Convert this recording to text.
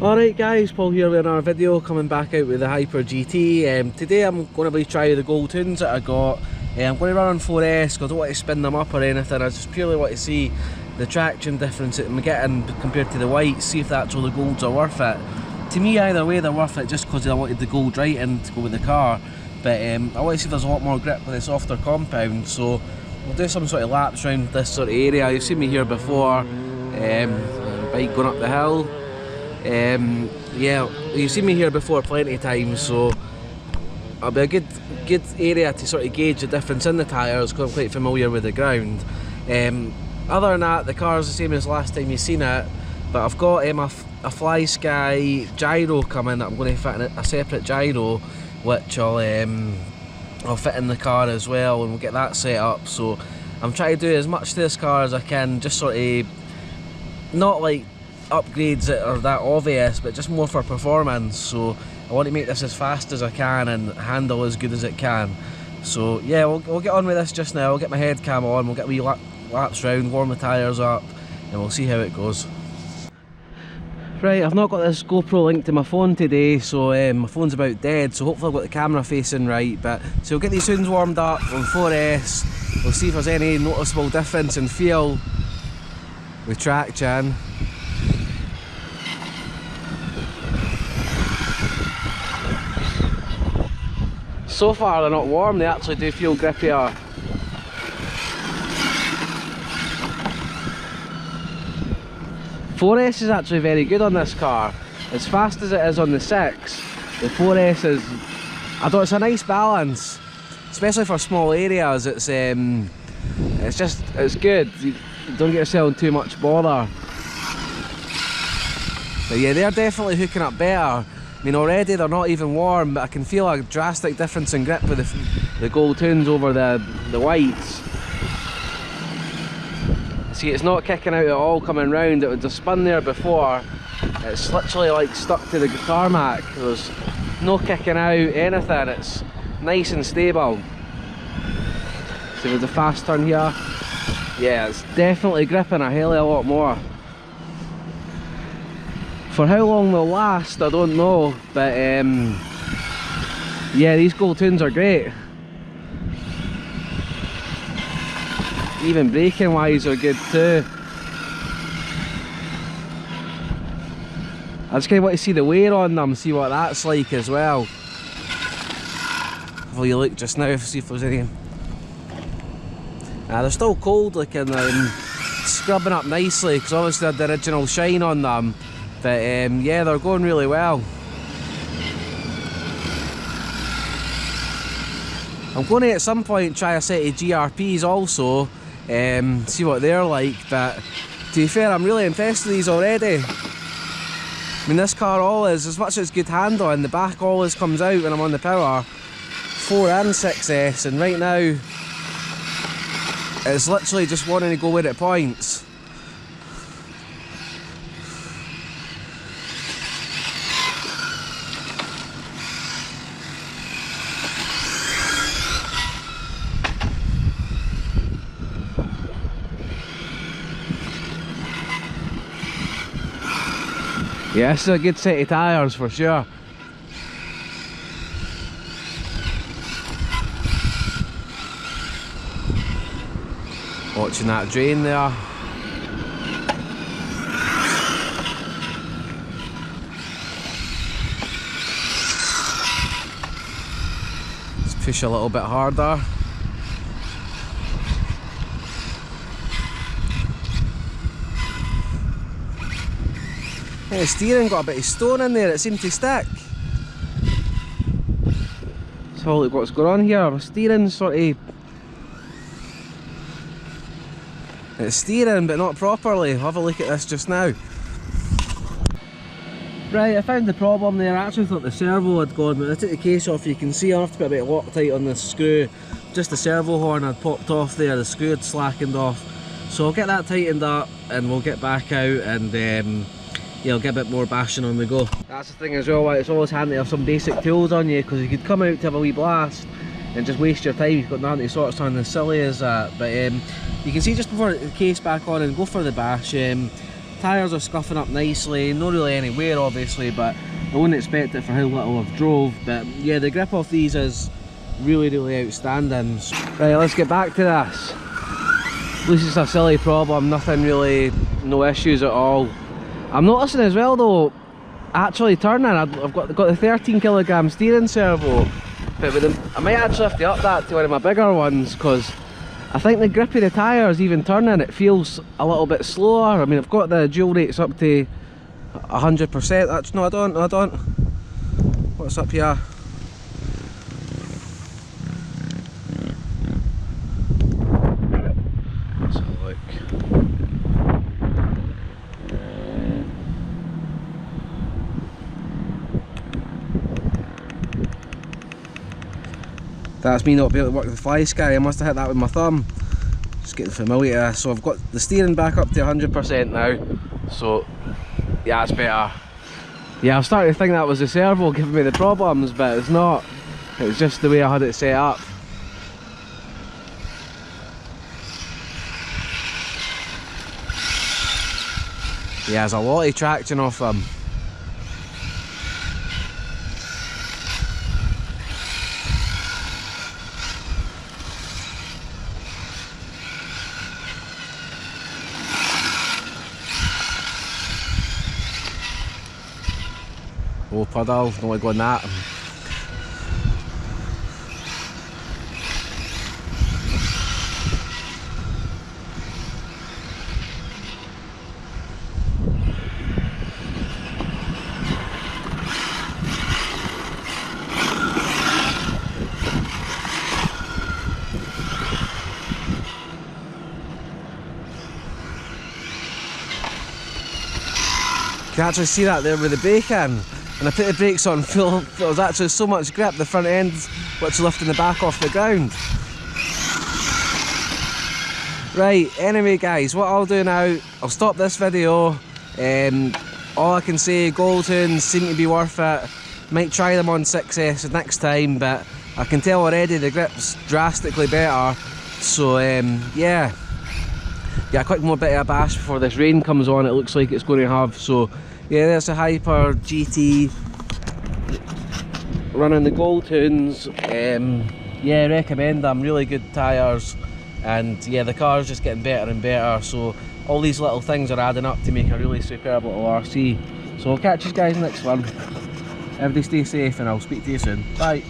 Alright guys, Paul here with another video, coming back out with the Hyper GT. Today I'm going to be trying the gold Hoons that I got. I'm going to run on 4S because I don't want to spin them up or anything. I just purely want to see the traction difference that I'm getting compared to the whites, see if the actual golds are worth it. To me, either way they're worth it, just because I wanted the gold right in to go with the car. But I want to see if there's a lot more grip with a softer compound, so we'll do some sort of laps around this sort of area. You've seen me here before, bike going up the hill. Yeah, you've seen me here before plenty of times, so it'll be a good area to sort of gauge the difference in the tyres because I'm quite familiar with the ground. Other than that, the car's the same as last time you've seen it, but I've got a Fly Sky gyro coming that I'm going to fit in a separate gyro, which I'll fit in the car as well, and we'll get that set up. So I'm trying to do as much to this car as I can, just sort of not like upgrades that are that obvious, but just more for performance. So I want to make this as fast as I can and handle as good as it can. So yeah, we'll get on with this just now. I'll get my head cam on, we'll get a wee laps round, warm the tyres up, and we'll see how it goes. Right, I've not got this GoPro linked to my phone today, so my phone's about dead, so hopefully I've got the camera facing right. But so we'll get these Hoons warmed up on 4S, we'll see if there's any noticeable difference in feel with traction. So far they're not warm, they actually do feel grippier. .4S is actually very good on this car. As fast as it is on the 6, the 4S is, I don't, it's a nice balance, especially for small areas. It's good. You don't get yourself in too much bother. But yeah, they're definitely hooking up better. I mean, already they're not even warm, but I can feel a drastic difference in grip with the gold Hoons over the whites. See, it's not kicking out at all coming round. It would have spun there before. It's literally like stuck to the tarmac. There's no kicking out, anything. It's nice and stable. See, there's a fast turn here. Yeah, it's definitely gripping a hell of a lot more. For how long they'll last, I don't know, but yeah, these gold Hoons are great. Even braking wise are good too. I just kind of want to see the wear on them, see what that's like as well. Have a look just now, see if there's any. They're still cold looking and scrubbing up nicely because obviously they had the original shine on them. But yeah, they're going really well. I'm going to at some point try a set of GRPs also, see what they're like, but to be fair, I'm really impressed with these already. I mean, this car always, as much as it's good handling, the back always comes out when I'm on the power, 4 and 6S, and right now it's literally just wanting to go where it points. Yeah, this is a good set of tyres for sure. Watching that drain there. Let's push a little bit harder. The steering got a bit of stone in there, it seemed to stick. So look what's going on here, the steering's sort of... It's steering but not properly. I'll have a look at this just now. Right, I found the problem there. I actually thought the servo had gone, but I took the case off. You can see I have to put a bit of Loctite on this screw. Just the servo horn had popped off there, the screw had slackened off. So I'll get that tightened up and we'll get back out and yeah, I'll get a bit more bashing on the go. That's the thing as well, it's always handy to have some basic tools on you, because you could come out to have a wee blast and just waste your time. You've got nothing to sort of sound as silly as that. But you can see just before the case back on and go for the bash. tyres are scuffing up nicely, not really any wear obviously, but I wouldn't expect it for how little I've drove. But yeah, the grip off these is really outstanding. Right, let's get back to this. At least it's a silly problem, nothing really, no issues at all. I'm noticing as well though, actually turning, I've got the 13 kilogram steering servo, but I might actually have to up that to one of my bigger ones, because I think the grip of the tyres, even turning, it feels a little bit slower. I mean, I've got the dual rates up to 100%. That's no, I don't. What's up here? Let's have a look. That's me not being able to work the fly sky. I must have hit that with my thumb. Just getting familiar. So I've got the steering back up to 100% now. So yeah, that's better. Yeah, I was starting to think that was the servo giving me the problems, but it's not. It's just the way I had it set up. Yeah, there's a lot of traction off them. Oh, puddle, don't want to go on that. You can actually see that there with the brake in. And I put the brakes on full, there was actually so much grip, the front end which lifting the back off the ground. Right, anyway guys, what I'll do now, I'll stop this video. All I can say, Gold Hoons seem to be worth it. Might try them on 6S next time, but I can tell already the grip's drastically better. So yeah, a quick more bit of a bash before this rain comes on, it looks like it's going to have. So yeah, there's a Hyper GT running the Gold Hoons. Yeah, recommend them, really good tyres, and yeah, the car's just getting better and better. So all these little things are adding up to make a really superb little RC. So I'll catch you guys next one. Everybody stay safe and I'll speak to you soon. Bye.